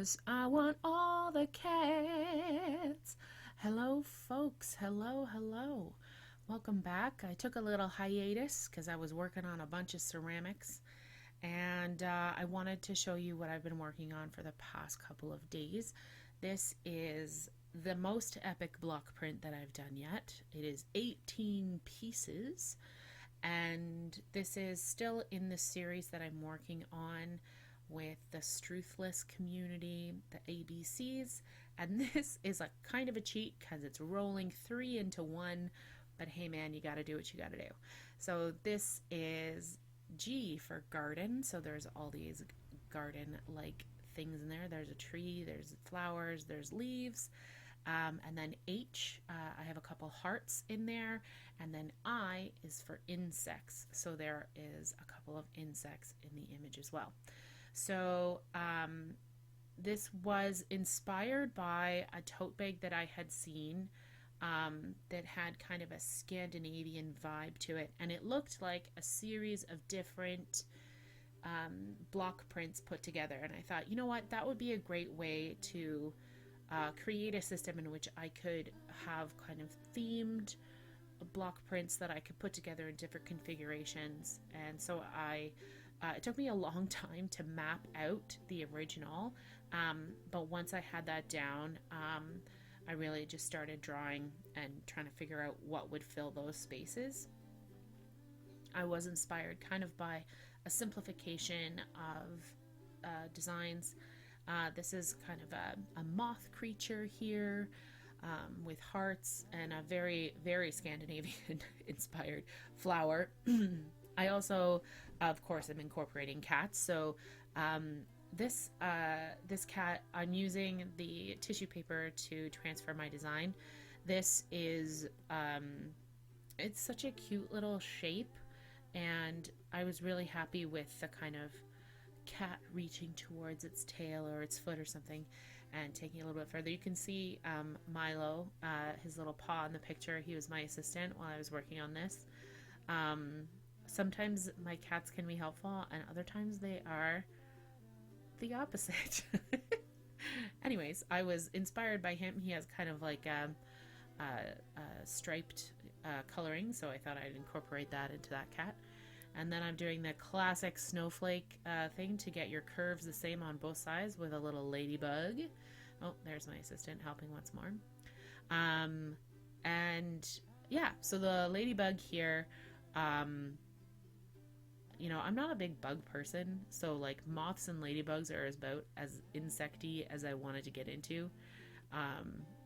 Yes, I want all the cats. Hello, folks. Hello, hello. Welcome back. I took a little hiatus because I was working on a bunch of ceramics, and I wanted to show you what I've been working on for the past couple of days. This is the most epic block print that I've done yet. It is 18 pieces, and this is still in the series that I'm working on with the Struthless community, the ABCs, and this is a kind of a cheat because it's rolling 3 into 1, but hey man, you gotta do what you gotta do. So this is G for garden, so there's all these garden-like things in there. There's a tree, there's flowers, there's leaves, and then H, I have a couple hearts in there, and then I is for insects, so there is a couple of insects in the image as well. So this was inspired by a tote bag that I had seen that had kind of a Scandinavian vibe to it, and it looked like a series of different block prints put together. And I thought, you know what, that would be a great way to create a system in which I could have kind of themed block prints that I could put together in different configurations. And so it took me a long time to map out the original, but once I had that down, I really just started drawing and trying to figure out what would fill those spaces. I was inspired kind of by a simplification of designs. This is kind of a moth creature here with hearts and a very, very Scandinavian inspired flower. I also, of course, am incorporating cats. So this cat, I'm using the tissue paper to transfer my design. This is, it's such a cute little shape, and I was really happy with the kind of cat reaching towards its tail or its foot or something and taking it a little bit further. You can see Milo, his little paw in the picture. He was my assistant while I was working on this. Sometimes my cats can be helpful, and other times they are the opposite. Anyways, I was inspired by him. He has kind of like a striped coloring, so I thought I'd incorporate that into that cat. And then I'm doing the classic snowflake thing to get your curves the same on both sides with a little ladybug. Oh, there's my assistant helping once more. And yeah, so the ladybug here, you know, I'm not a big bug person, so like moths and ladybugs are about as insecty as I wanted to get into.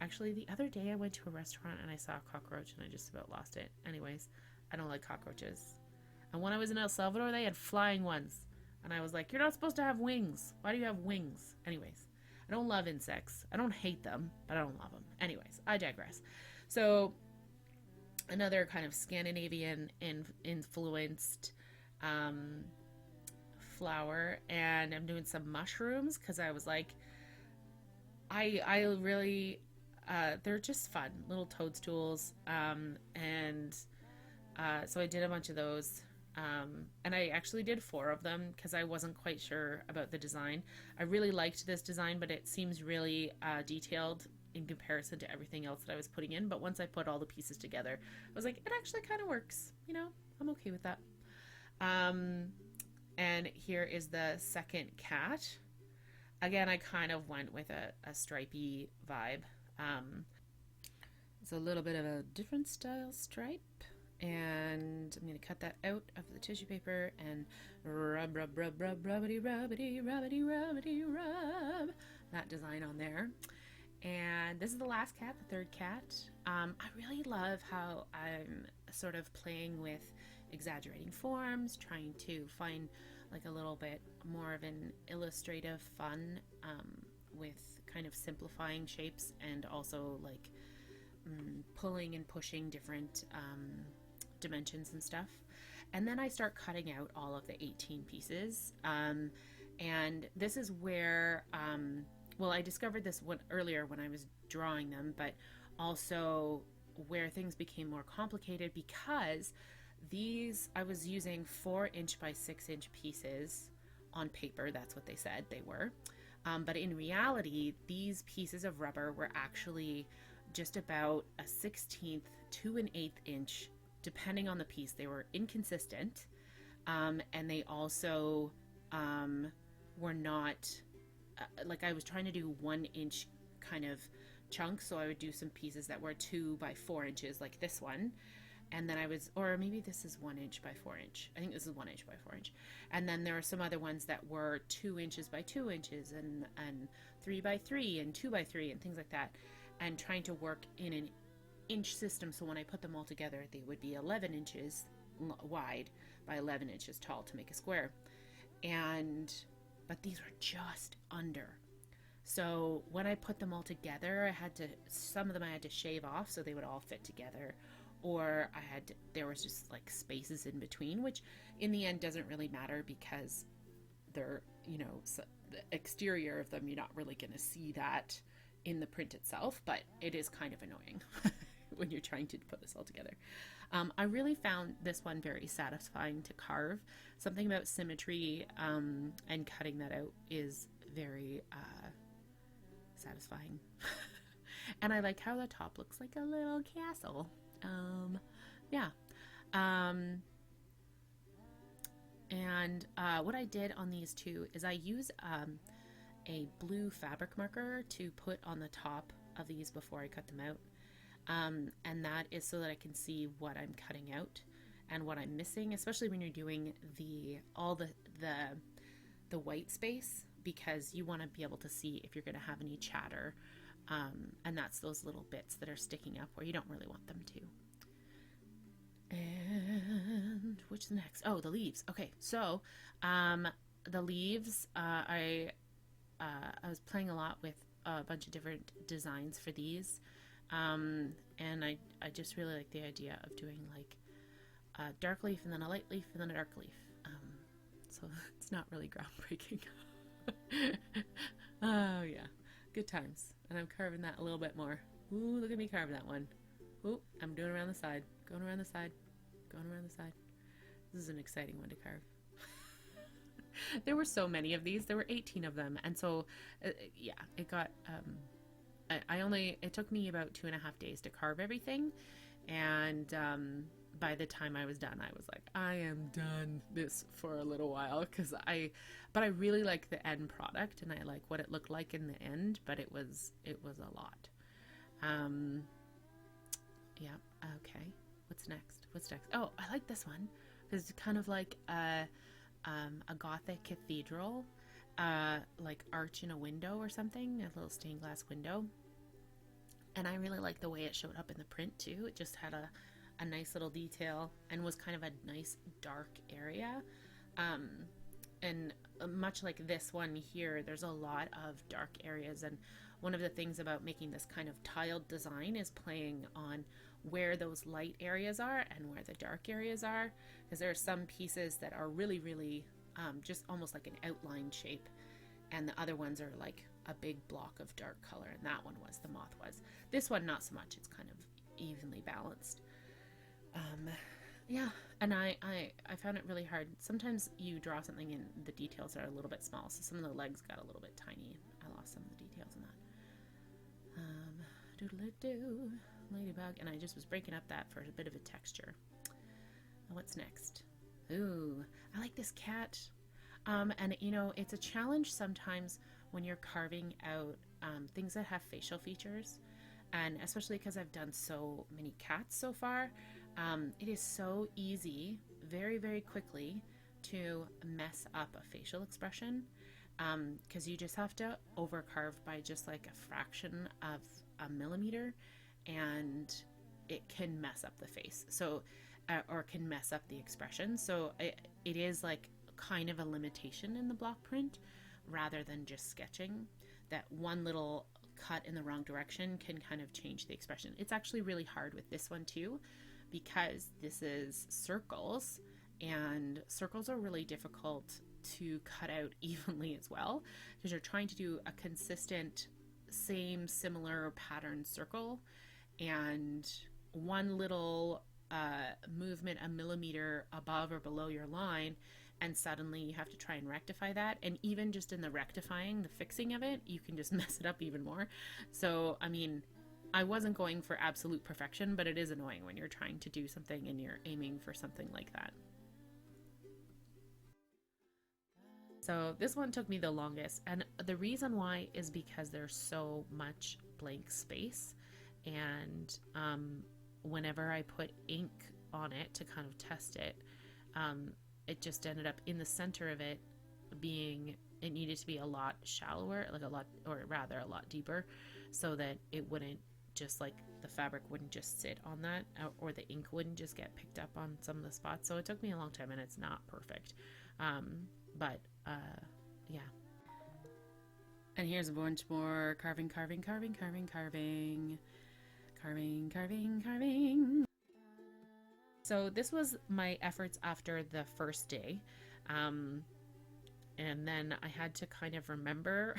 Actually, the other day I went to a restaurant and I saw a cockroach and I just about lost it. Anyways, I don't like cockroaches. And when I was in El Salvador, they had flying ones. And I was like, you're not supposed to have wings. Why do you have wings? Anyways, I don't love insects. I don't hate them, but I don't love them. Anyways, I digress. So another kind of Scandinavian influenced flower, and I'm doing some mushrooms because I was like, I really they're just fun little toadstools, and so I did a bunch of those, and I actually did 4 of them because I wasn't quite sure about the design. I really liked this design, but it seems really detailed in comparison to everything else that I was putting in. But once I put all the pieces together, I was like, it actually kind of works, you know, I'm okay with that. And here is the second cat. Again, I kind of went with a stripey vibe. It's a little bit of a different style stripe, and I'm going to cut that out of the tissue paper and rub, rub, rub, rub, rubbity, rubbity, rubbity, rubbity, rub that design on there. And this is the last cat, the third cat. I really love how I'm sort of playing with exaggerating forms, trying to find like a little bit more of an illustrative fun with kind of simplifying shapes, and also like pulling and pushing different dimensions and stuff. And then I start cutting out all of the 18 pieces, and this is where well, I discovered this one earlier when I was drawing them, but also where things became more complicated because these, I was using 4" by 6" pieces on paper. That's what they said they were. But in reality, these pieces of rubber were actually just about a 16th to an eighth inch, depending on the piece. They were inconsistent, and they also were not like I was trying to do 1 inch kind of chunks. So I would do some pieces that were 2 by 4 inches, like this one. And then I was, or maybe this is 1 inch by 4 inch. I think this is 1 inch by 4 inch. And then there are some other ones that were 2 inches by 2 inches and 3 by 3 and 2 by 3 and things like that. And trying to work in an inch system. So when I put them all together, they would be 11 inches wide by 11 inches tall to make a square. But these were just under. So when I put them all together, some of them I had to shave off so they would all fit together. Or there was just like spaces in between, which in the end doesn't really matter because they're, so the exterior of them, you're not really going to see that in the print itself, but it is kind of annoying when you're trying to put this all together. I really found this one very satisfying to carve. Something about symmetry and cutting that out is very satisfying. And I like how the top looks like a little castle. Yeah. And what I did on these two is I use a blue fabric marker to put on the top of these before I cut them out. And that is so that I can see what I'm cutting out and what I'm missing, especially when you're doing all the white space, because you want to be able to see if you're going to have any chatter. And that's those little bits that are sticking up where you don't really want them to. And which is next? Oh, the leaves. Okay, so the leaves, I was playing a lot with a bunch of different designs for these. And I just really like the idea of doing like a dark leaf and then a light leaf and then a dark leaf. So it's not really groundbreaking. Oh yeah, good times. And I'm carving that a little bit more. Ooh, look at me carving that one. Ooh, I'm doing around the side, going around the side, going around the side. This is an exciting one to carve. There were so many of these. There were 18 of them. And so, yeah, it got, it took me about 2.5 days to carve everything. And by the time I was done, I was like, I am done this for a little while. But I really like the end product and I like what it looked like in the end, but it was a lot. Yeah. Okay. What's next? Oh, I like this one because it's kind of like a Gothic cathedral, like arch in a window or something, a little stained glass window. And I really like the way it showed up in the print too. It just had a nice little detail and was kind of a nice dark area. And much like this one here, there's a lot of dark areas. And one of the things about making this kind of tiled design is playing on where those light areas are and where the dark areas are. Because there are some pieces that are really, really just almost like an outline shape. And the other ones are like a big block of dark color. And that one was, the moth was. This one, not so much. It's kind of evenly balanced. Yeah, and I found it really hard. Sometimes you draw something and the details are a little bit small, so some of the legs got a little bit tiny. I lost some of the details in that. Doodle-doo, ladybug, and I just was breaking up that for a bit of a texture. What's next? Ooh, I like this cat. And it's a challenge sometimes when you're carving out things that have facial features, and especially because I've done so many cats so far. It is so easy, very, very quickly, to mess up a facial expression because you just have to overcarve by just like a fraction of a millimeter, and it can mess up the face. So, or can mess up the expression. So it is like kind of a limitation in the block print, rather than just sketching. That one little cut in the wrong direction can kind of change the expression. It's actually really hard with this one too, because this is circles, and circles are really difficult to cut out evenly as well, because you're trying to do a consistent, similar pattern circle, and one little movement a millimeter above or below your line, and suddenly you have to try and rectify that. And even just in the rectifying, the fixing of it, you can just mess it up even more. So, I mean, I wasn't going for absolute perfection, but it is annoying when you're trying to do something and you're aiming for something like that. So this one took me the longest, and the reason why is because there's so much blank space, and whenever I put ink on it to kind of test it, it just ended up in the center of it being, it needed to be a lot shallower, like a lot, or rather a lot deeper, so that it wouldn't just like the fabric wouldn't just sit on that, or the ink wouldn't just get picked up on some of the spots. So it took me a long time, and it's not perfect, but yeah. And here's a bunch more carving, carving, carving, carving, carving, carving, carving, carving. So this was my efforts after the first day, and then I had to kind of remember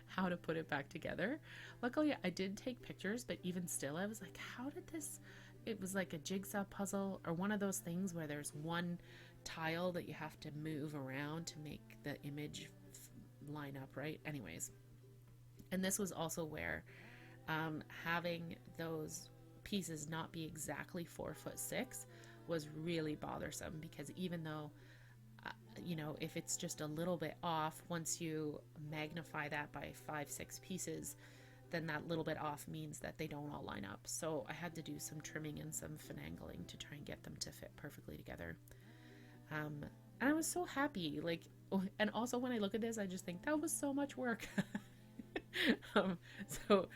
how to put it back together. Luckily, I did take pictures, but even still, I was like, how did this? It was like a jigsaw puzzle, or one of those things where there's one tile that you have to move around to make the image line up, right? Anyways, and this was also where having those pieces not be exactly 4'6" was really bothersome, because even though you know, if it's just a little bit off, once you magnify that by 5-6 pieces, then that little bit off means that they don't all line up. So I had to do some trimming and some finagling to try and get them to fit perfectly together. And I was so happy, like, and also when I look at this, I just think that was so much work. So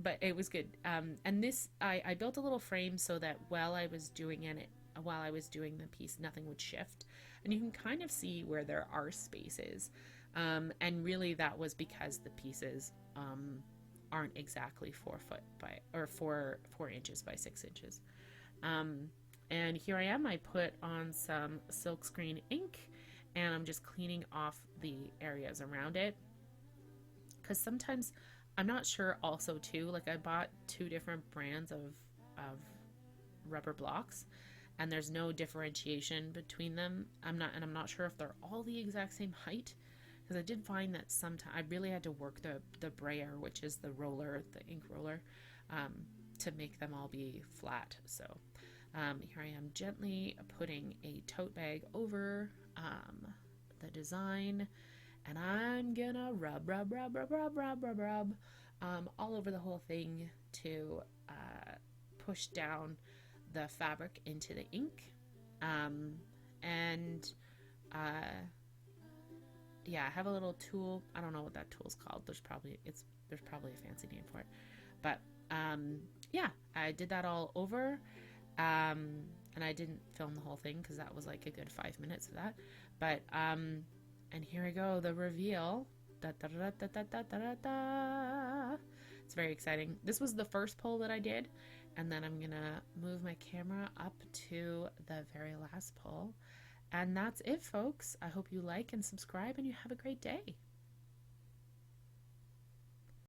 but it was good. And this, I built a little frame so that while I was doing the piece, nothing would shift, and you can kind of see where there are spaces, and really that was because the pieces aren't exactly 4 inches by 6 inches. And here I am. I put on some silkscreen ink, and I'm just cleaning off the areas around it, because sometimes I'm not sure also too, like I bought 2 different brands of rubber blocks, and there's no differentiation between them. I'm not sure if they're all the exact same height, because I did find that sometimes I really had to work the brayer, which is the roller, the ink roller, to make them all be flat. So here I am gently putting a tote bag over the design, and I'm gonna rub all over the whole thing to push down the fabric into the ink. Yeah, I have a little tool. I don't know what that tool's called. There's probably a fancy name for it. But yeah, I did that all over. And I didn't film the whole thing because that was like a good 5 minutes of that. But and here we go, the reveal. Da, da, da, da, da, da, da, da, da. It's very exciting. This was the first pull that I did, and then I'm gonna move my camera up to the very last pull. And that's it, folks. I hope you like and subscribe, and you have a great day.